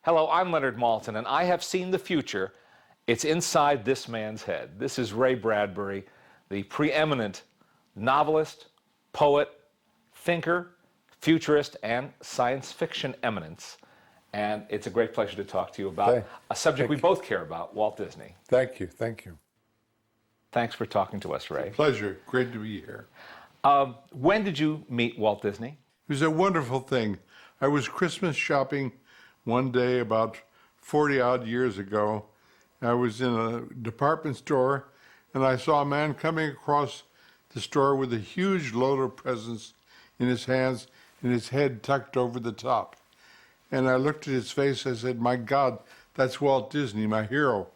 Hello, I'm Leonard Maltin, and I have seen the future. It's inside this man's head. This is Ray Bradbury, the preeminent novelist, poet, thinker, futurist, and science fiction eminence. And it's a great pleasure to talk to you about a subject we both care about, Walt Disney. Thank you, thank you. Thanks for talking to us, Ray. Pleasure, great to be here. When did you meet Walt Disney? It was a wonderful thing. I was Christmas shopping one day about 40-odd years ago. I was in a department store, and I saw a man coming across the store with a huge load of presents in his hands and his head tucked over the top. And I looked at his face, I said, my God, that's Walt Disney, my hero.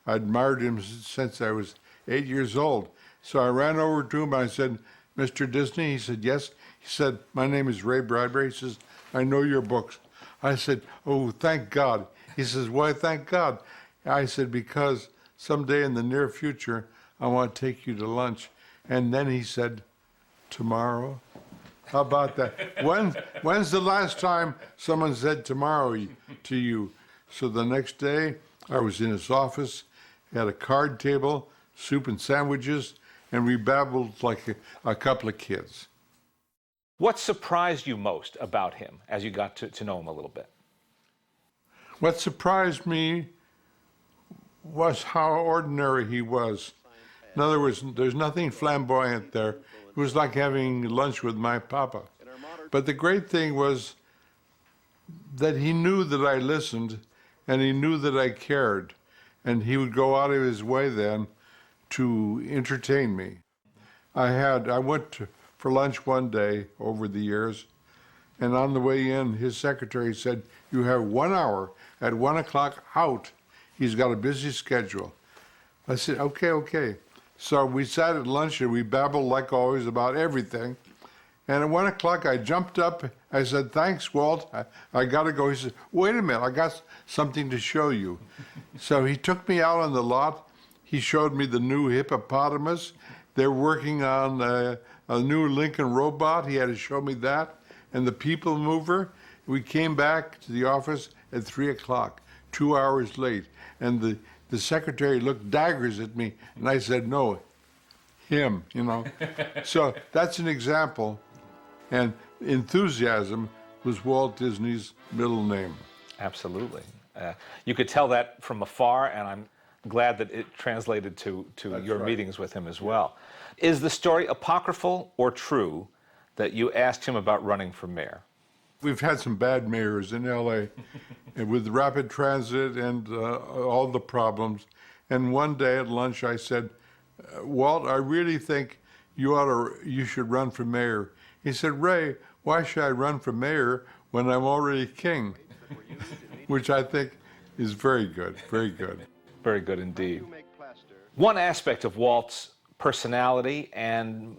I admired him since I was 8 years old. So I ran over to him and I said, Mr. Disney? He said, yes. He said, my name is Ray Bradbury. He says, I know your books. I said, oh, thank God. He says, why thank God? I said, because someday in the near future, I want to take you to lunch. And then he said, tomorrow? How about that? When's the last time someone said tomorrow to you? So the next day, I was in his office, had a card table, soup and sandwiches, and we babbled like a couple of kids. What surprised you most about him as you got to know him a little bit? What surprised me was how ordinary he was. In other words, there's nothing flamboyant there. It was like having lunch with my papa. But the great thing was that he knew that I listened, and he knew that I cared, and he would go out of his way then to entertain me. I went for lunch one day over the years, and on the way in, his secretary said, you have 1 hour at 1 o'clock out. He's got a busy schedule. I said, okay. So we sat at lunch and we babbled like always about everything. And at 1 o'clock, I jumped up. I said, thanks, Walt. I got to go. He said, wait a minute, I got something to show you. So he took me out on the lot. He showed me the new hippopotamus. They're working on a new Lincoln robot. He had to show me that. And the people mover. We came back to the office at 3 o'clock, 2 hours late. And the secretary looked daggers at me. And I said, no, him, you know. So that's an example. And enthusiasm was Walt Disney's middle name. Absolutely. You could tell that from afar, and I'm glad that it translated to your meetings with him as well. Is the story apocryphal or true that you asked him about running for mayor? We've had some bad mayors in L.A. and with rapid transit and all the problems. And one day at lunch I said, Walt, I really think you should run for mayor. He said, Ray, why should I run for mayor when I'm already king? Which I think is very good, very good. Very good indeed. One aspect of Walt's personality and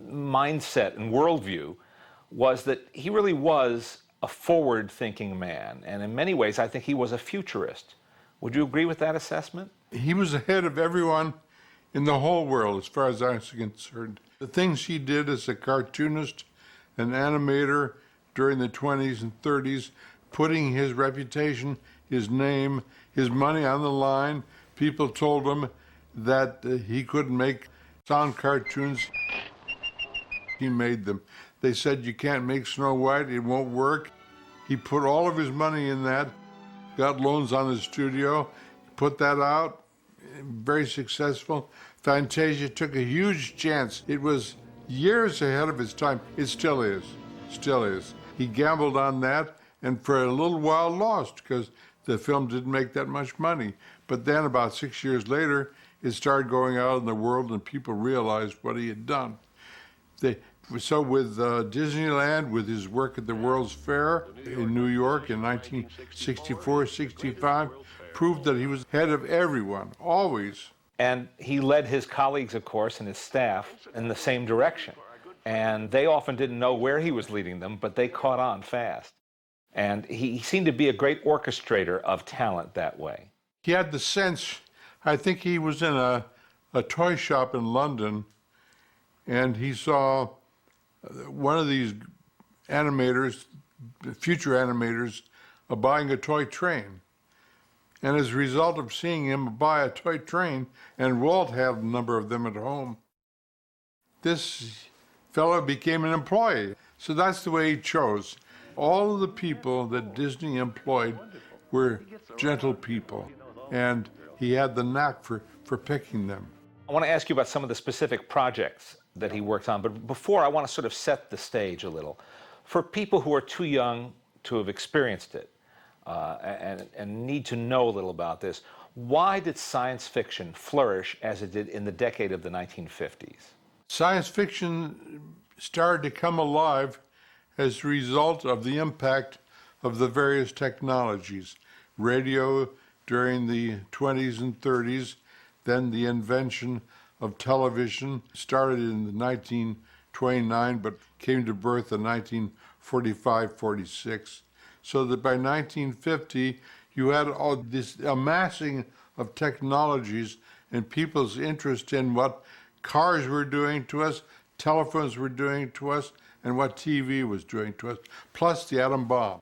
mindset and worldview was that he really was a forward-thinking man. And in many ways, I think he was a futurist. Would you agree with that assessment? He was ahead of everyone in the whole world, as far as I'm concerned. The things he did as a cartoonist, an animator during the 20s and 30s, putting his reputation, his name, his money on the line. People told him that he couldn't make sound cartoons. He made them. They said, you can't make Snow White, it won't work. He put all of his money in that, got loans on the studio, put that out, very successful. Fantasia took a huge chance. It was years ahead of its time. It still is, still is. He gambled on that, and for a little while lost, because the film didn't make that much money. But then about 6 years later, it started going out in the world and people realized what he had done. So with Disneyland, with his work at the World's Fair in New York in 1964-65, proved that he was ahead of everyone, always. And he led his colleagues, of course, and his staff in the same direction. And they often didn't know where he was leading them, but they caught on fast. And he seemed to be a great orchestrator of talent that way. He had the sense, I think he was in a toy shop in London, and he saw one of these animators, future animators, buying a toy train. And as a result of seeing him buy a toy train, and Walt had a number of them at home, this fellow became an employee. So that's the way he chose. All of the people that Disney employed were gentle people, and he had the knack for picking them. I want to ask you about some of the specific projects that he worked on, but before I want to sort of set the stage a little. For people who are too young to have experienced it and need to know a little about this, why did science fiction flourish as it did in the decade of the 1950s? Science fiction started to come alive as a result of the impact of the various technologies. Radio during the 20s and 30s, then the invention of television started in 1929 but came to birth in 1945-46. So that by 1950 you had all this amassing of technologies and people's interest in what cars were doing to us, telephones were doing to us, and what TV was doing to us, plus the atom bomb.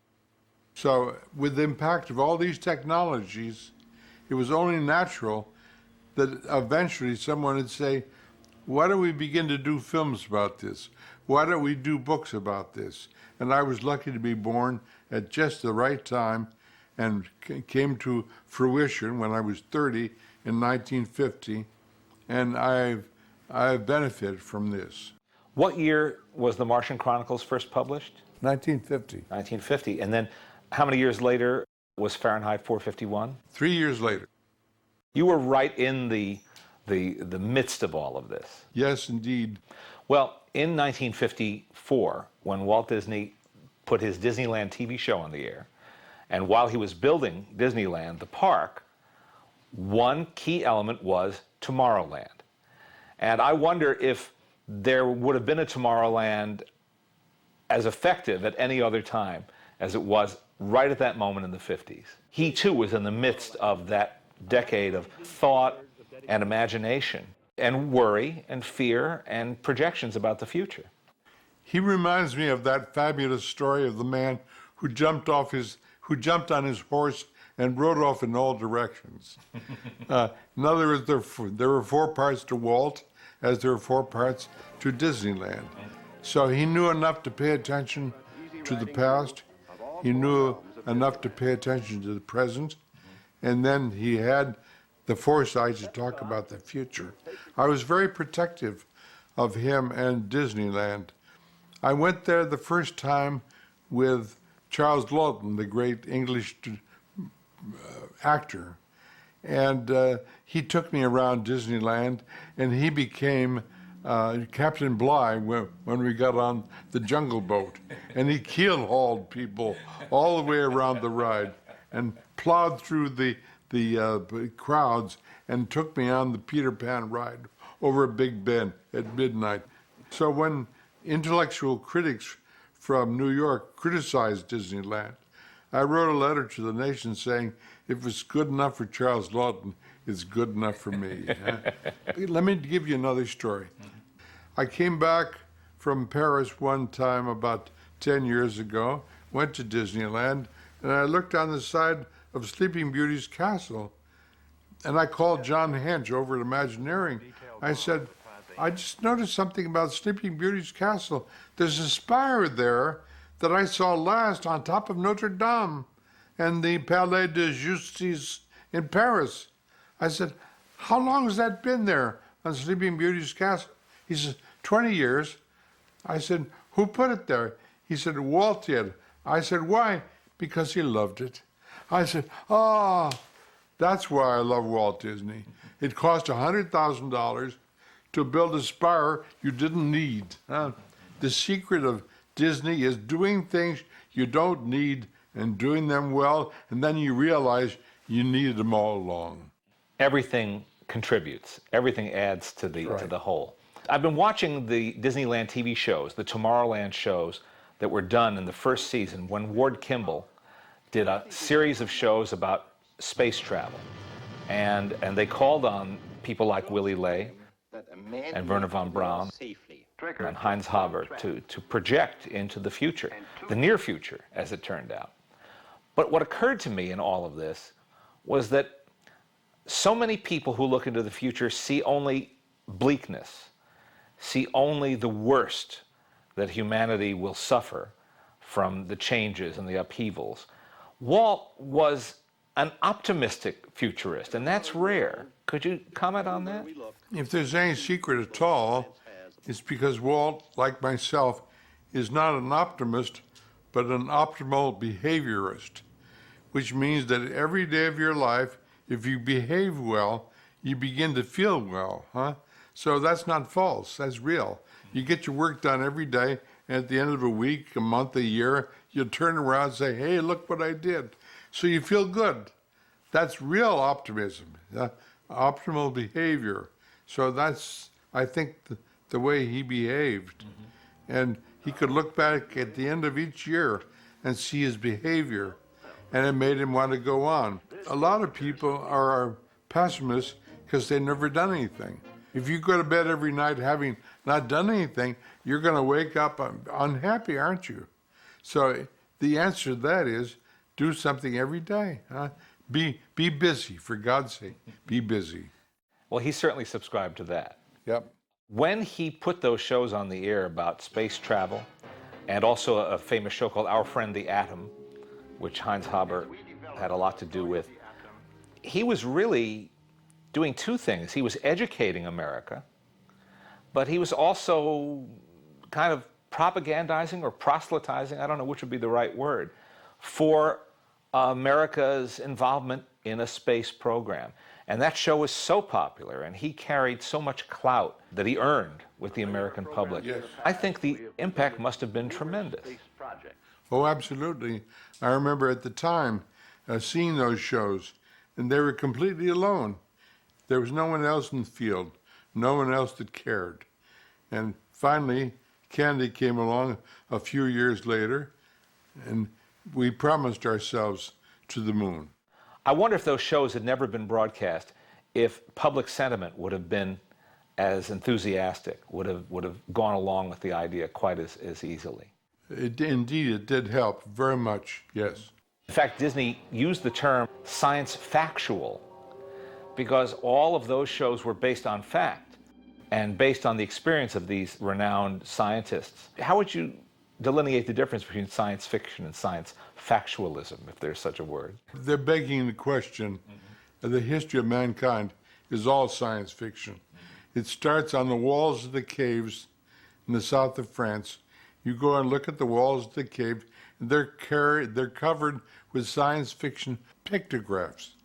So with the impact of all these technologies, it was only natural that eventually someone would say, why don't we begin to do films about this? Why don't we do books about this? And I was lucky to be born at just the right time and came to fruition when I was 30 in 1950, and I've benefited from this. What year was The Martian Chronicles first published? 1950. 1950. And then how many years later was Fahrenheit 451? 3 years later. You were right in the midst of all of this. Yes, indeed. Well, in 1954, when Walt Disney put his Disneyland TV show on the air, and while he was building Disneyland, the park, one key element was Tomorrowland. And I wonder if there would have been a Tomorrowland as effective at any other time as it was right at that moment in the 50s. He too was in the midst of that decade of thought and imagination and worry and fear and projections about the future. He reminds me of that fabulous story of the man who jumped on his horse and rode off in all directions. In other words, there were 4 parts to Walt, as there were 4 parts to Disneyland. So he knew enough to pay attention to the past, he knew enough to pay attention to the present, and then he had the foresight to talk about the future. I was very protective of him and Disneyland. I went there the first time with Charles Laughton, the great English actor, and he took me around Disneyland, and he became Captain Bligh when we got on the Jungle Boat, and he keel-hauled people all the way around the ride and plowed through the crowds and took me on the Peter Pan ride over Big Ben at midnight. So when intellectual critics from New York criticized Disneyland, I wrote a letter to the nation saying, if it's good enough for Charles Laughton, it's good enough for me. Let me give you another story. I came back from Paris one time about 10 years ago, went to Disneyland, and I looked on the side of Sleeping Beauty's castle, and I called John Hench over at Imagineering. I said, I just noticed something about Sleeping Beauty's castle. There's a spire there that I saw last on top of Notre Dame and the Palais de Justice in Paris. I said, how long has that been there on Sleeping Beauty's castle? He said, 20 years. I said, who put it there? He said, Walt did. I said, why? Because he loved it. I said, that's why I love Walt Disney. It cost $100,000 to build a spire you didn't need. The secret of Disney is doing things you don't need and doing them well, and then you realize you needed them all along. Everything contributes. Everything adds to the whole. I've been watching the Disneyland TV shows, the Tomorrowland shows that were done in the first season when Ward Kimball did a series of shows about space travel. And they called on people like Willy Ley and Werner von Braun and Heinz Haber to project into the future, the near future, as it turned out. But what occurred to me in all of this was that so many people who look into the future see only bleakness, see only the worst that humanity will suffer from the changes and the upheavals. Walt was an optimistic futurist, and that's rare. Could you comment on that? If there's any secret at all, it's because Walt, like myself, is not an optimist, but an optimal behaviorist, which means that every day of your life, if you behave well, you begin to feel well, huh? So that's not false, that's real. You get your work done every day, and at the end of a week, a month, a year, you'll turn around and say, hey, look what I did. So you feel good. That's real optimism, optimal behavior. So that's, I think, the way he behaved. And he could look back at the end of each year and see his behavior, and it made him want to go on. A lot of people are pessimists because they've never done anything. If you go to bed every night having not done anything, you're going to wake up unhappy, aren't you? So the answer to that is do something every day. Huh? Be busy, for God's sake. Be busy. Well, he certainly subscribed to that. Yep. When he put those shows on the air about space travel, and also a famous show called Our Friend the Atom, which Heinz Haber had a lot to do with, he was really doing two things. He was educating America, but he was also kind of propagandizing or proselytizing, I don't know which would be the right word, for America's involvement in a space program. And that show was so popular, and he carried so much clout that he earned with the American public. Yes. I think the impact must have been tremendous. Oh, absolutely. I remember at the time seeing those shows, and they were completely alone. There was no one else in the field, no one else that cared. And finally, Kennedy came along a few years later, and we promised ourselves to the moon. I wonder if those shows had never been broadcast, if public sentiment would have been as enthusiastic, would have gone along with the idea quite as easily. Indeed, it did help very much, yes. In fact, Disney used the term science factual because all of those shows were based on fact and based on the experience of these renowned scientists. How would you delineate the difference between science fiction and science factualism, if there's such a word? They're begging the question. The history of mankind is all science fiction. It starts on the walls of the caves in the south of France. You go and look at the walls of the cave, and they're covered with science fiction pictographs,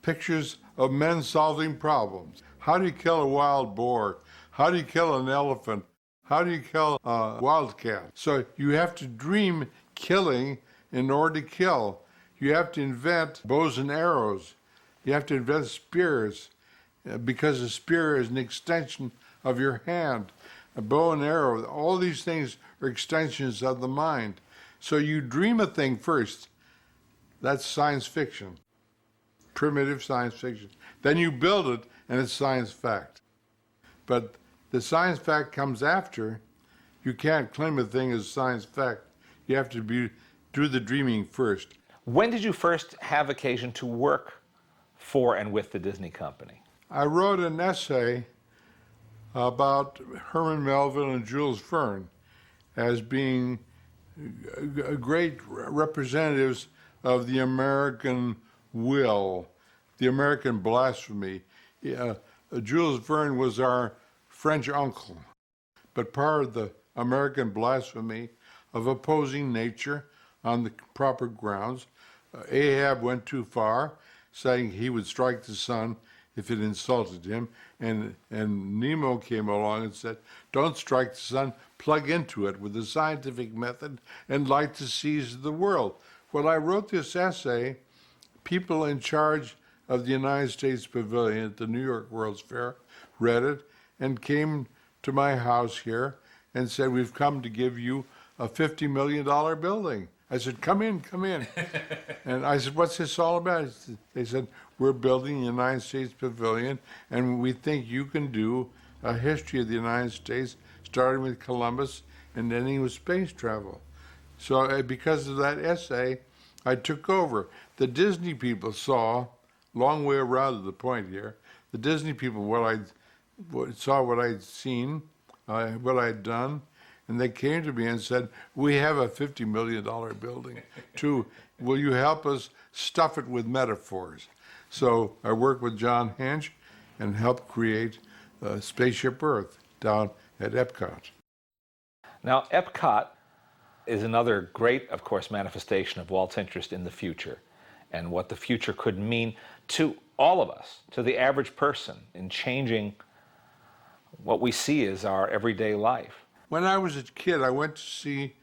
pictures of men solving problems. How do you kill a wild boar? How do you kill an elephant? How do you kill a wildcat? So you have to dream killing in order to kill. You have to invent bows and arrows. You have to invent spears because a spear is an extension of your hand. A bow and arrow, all these things are extensions of the mind. So you dream a thing first. That's science fiction, primitive science fiction. Then you build it, and it's science fact. But the science fact comes after. You can't claim a thing as science fact. You have to do the dreaming first. When did you first have occasion to work for and with the Disney Company? I wrote an essay about Herman Melville and Jules Verne as being great representatives of the American will, the American blasphemy. Jules Verne was our French uncle, but part of the American blasphemy of opposing nature on the proper grounds. Ahab went too far, saying he would strike the sun if it insulted him, and Nemo came along and said, don't strike the sun, plug into it with the scientific method and light the seas of the world. When I wrote this essay, people in charge of the United States Pavilion at the New York World's Fair read it and came to my house here and said, we've come to give you a $50 million building. I said, come in, come in. And I said, what's this all about? They said, we're building the United States Pavilion, and we think you can do a history of the United States, starting with Columbus and ending with space travel. So because of that essay, I took over. The Disney people saw long way around to the point here. The Disney people, saw what I'd seen, what I'd done, and they came to me and said, "We have a $50 million building, too. Will you help us stuff it with metaphors?" So I worked with John Hench and helped create Spaceship Earth down at Epcot. Now, Epcot is another great, of course, manifestation of Walt's interest in the future and what the future could mean to all of us, to the average person, in changing what we see as our everyday life. When I was a kid, I went to see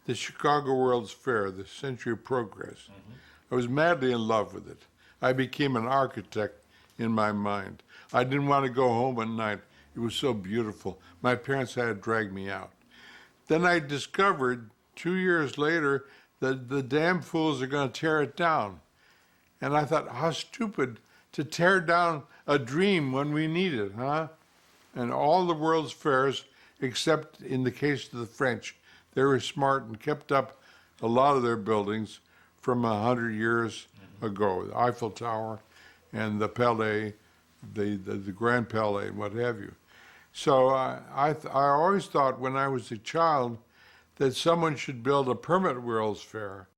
the Chicago World's Fair, the Century of Progress. I was madly in love with it. I became an architect in my mind. I didn't want to go home at night. It was so beautiful. My parents had to drag me out. Then I discovered 2 years later that the damn fools are going to tear it down. And I thought, how stupid to tear down a dream when we need it, huh? And all the world's fairs, except in the case of the French, they were smart and kept up a lot of their buildings from 100 years ago, the Eiffel Tower and the Palais, the Grand Palais, and what have you. So I always thought when I was a child that someone should build a permanent World's Fair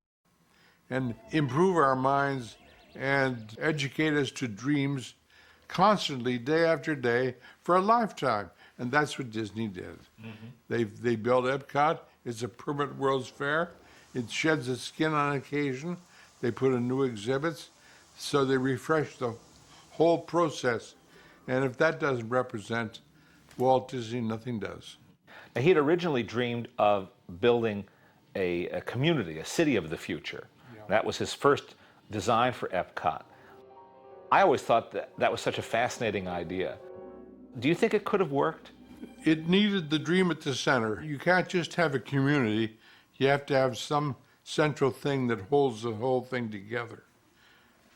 and improve our minds and educate us to dreams constantly, day after day, for a lifetime. And that's what Disney did. They built Epcot. It's a permanent World's Fair. It sheds its skin on occasion. They put in new exhibits. So they refresh the whole process. And if that doesn't represent Walt Disney, nothing does. Now, he had originally dreamed of building a community, a city of the future. Yeah. That was his first design for Epcot. I always thought that was such a fascinating idea. Do you think it could have worked? It needed the dream at the center. You can't just have a community. You have to have some central thing that holds the whole thing together.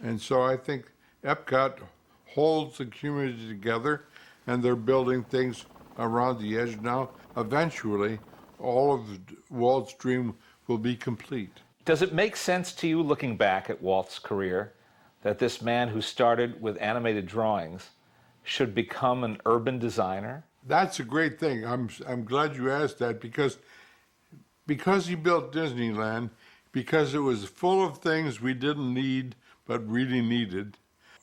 And so I think Epcot holds the community together, and they're building things around the edge now. Eventually, all of Walt's dream will be complete. Does it make sense to you, looking back at Walt's career, that this man who started with animated drawings should become an urban designer? That's a great thing. I'm glad you asked that because he built Disneyland, because it was full of things we didn't need but really needed.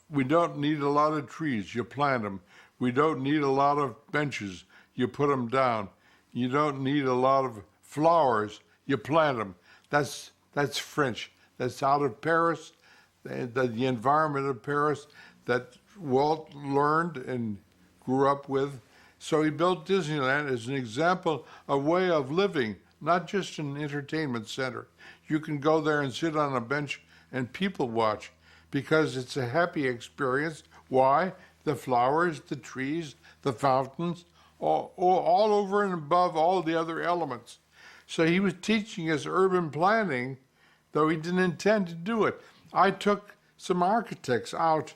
We don't need a lot of trees, you plant them. We don't need a lot of benches, you put them down. You don't need a lot of flowers, you plant them. That's French. That's out of Paris, the environment of Paris that Walt learned and grew up with. So he built Disneyland as an example, a way of living, not just an entertainment center. You can go there and sit on a bench and people watch because it's a happy experience. Why? The flowers, the trees, the fountains, all over and above all the other elements. So he was teaching us urban planning, though he didn't intend to do it. I took some architects out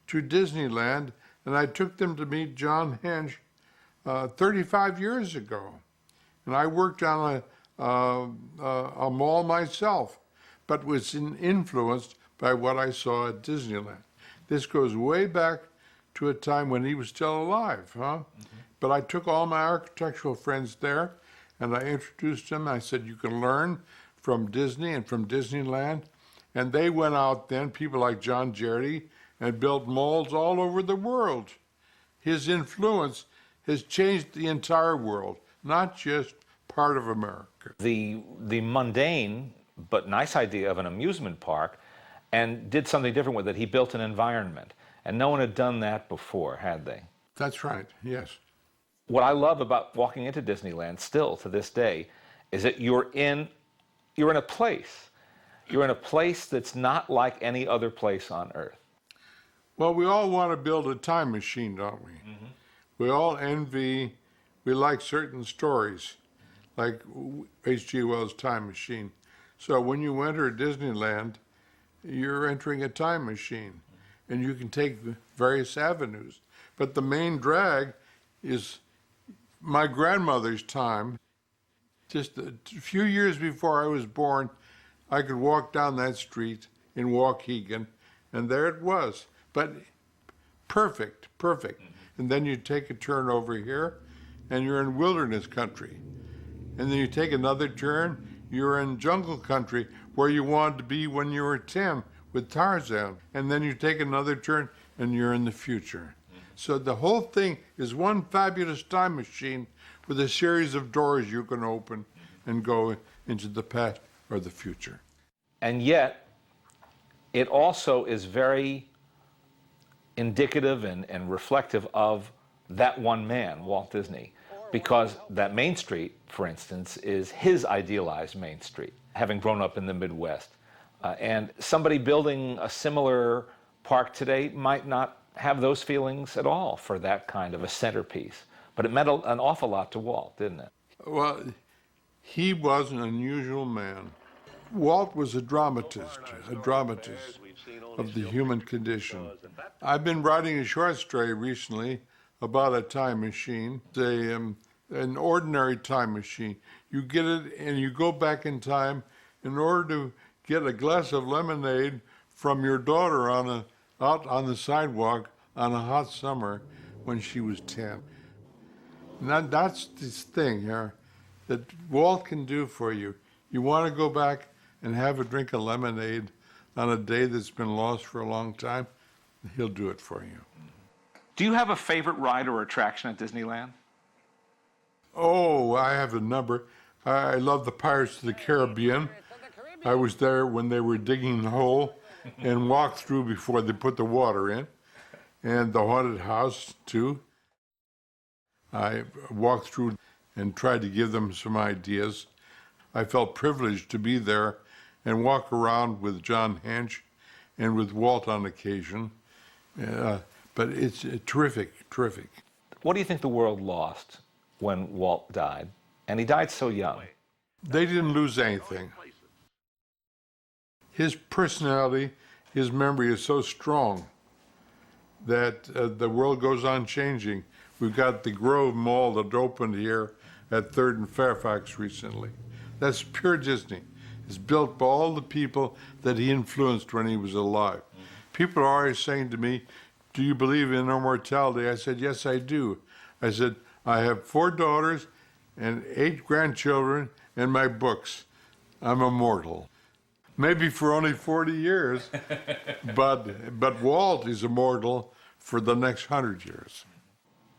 to Disneyland, and I took them to meet John Hench 35 years ago. And I worked on a mall myself, but was influenced by what I saw at Disneyland. This goes way back to a time when he was still alive, huh? But I took all my architectural friends there, and I introduced them. I said, you can learn from Disney and from Disneyland. And they went out then, people like John Jardy, and built malls all over the world. His influence has changed the entire world, not just part of America. The mundane but nice idea of an amusement park, and did something different with it. He built an environment, and no one had done that before, had they? That's right, yes. What I love about walking into Disneyland still to this day is that you're in a place. You're in a place that's not like any other place on Earth. Well, we all want to build a time machine, don't we? We all envy, we like certain stories, like H.G. Wells' Time Machine. So when you enter Disneyland, you're entering a time machine, and you can take various avenues. But the main drag is my grandmother's time. Just a few years before I was born, I could walk down that street in Waukegan, and there it was. but perfect, perfect. And then you take a turn over here, and you're in wilderness country. And then you take another turn, you're in jungle country, where you wanted to be when you were 10 with Tarzan. And then you take another turn, and you're in the future. So the whole thing is one fabulous time machine with a series of doors you can open and go into the past or the future. And yet, it also is very indicative and reflective of that one man, Walt Disney, because that Main Street, for instance, is his idealized Main Street, having grown up in the Midwest. And somebody building a similar park today might not have those feelings at all for that kind of a centerpiece. But it meant an awful lot to Walt, didn't it? Well, he was an unusual man. Walt was a dramatist of the human condition. I've been writing a short story recently about a time machine, an ordinary time machine. You get it and you go back in time in order to get a glass of lemonade from your daughter out on the sidewalk on a hot summer when she was 10. And that's this thing here that Walt can do for you. You want to go back and have a drink of lemonade on a day that's been lost for a long time, he'll do it for you. Do you have a favorite ride or attraction at Disneyland? Oh, I have a number. I love the Pirates of the Caribbean. I was there when they were digging the hole and walked through before they put the water in. And the haunted house, too. I walked through and tried to give them some ideas. I felt privileged to be there and walk around with John Hench and with Walt on occasion. But it's terrific, terrific. What do you think the world lost when Walt died? And he died so young. They didn't lose anything. His personality, his memory is so strong that the world goes on changing. We've got the Grove Mall that opened here at 3rd and Fairfax recently. That's pure Disney. It's built by all the people that he influenced when he was alive. People are always saying to me, do you believe in immortality? I said, yes, I do. I said, I have 4 daughters and 8 grandchildren and my books. I'm immortal. Maybe for only 40 years, but Walt is immortal for the next 100 years.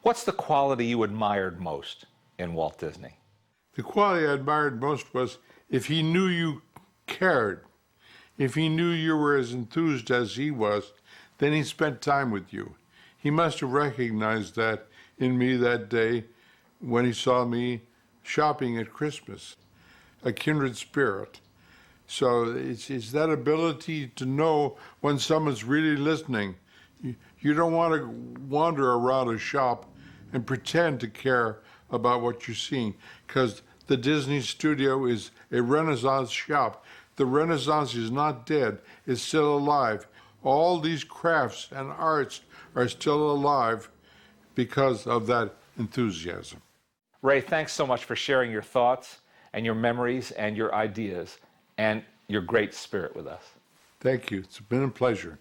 What's the quality you admired most in Walt Disney? The quality I admired most was if he knew you cared, if he knew you were as enthused as he was, then he spent time with you. He must have recognized that in me that day when he saw me shopping at Christmas, a kindred spirit. So it's that ability to know when someone's really listening. You don't want to wander around a shop and pretend to care about what you're seeing, because the Disney studio is a Renaissance shop. The Renaissance is not dead, it's still alive. All these crafts and arts are still alive because of that enthusiasm. Ray, thanks so much for sharing your thoughts and your memories and your ideas and your great spirit with us. Thank you. It's been a pleasure.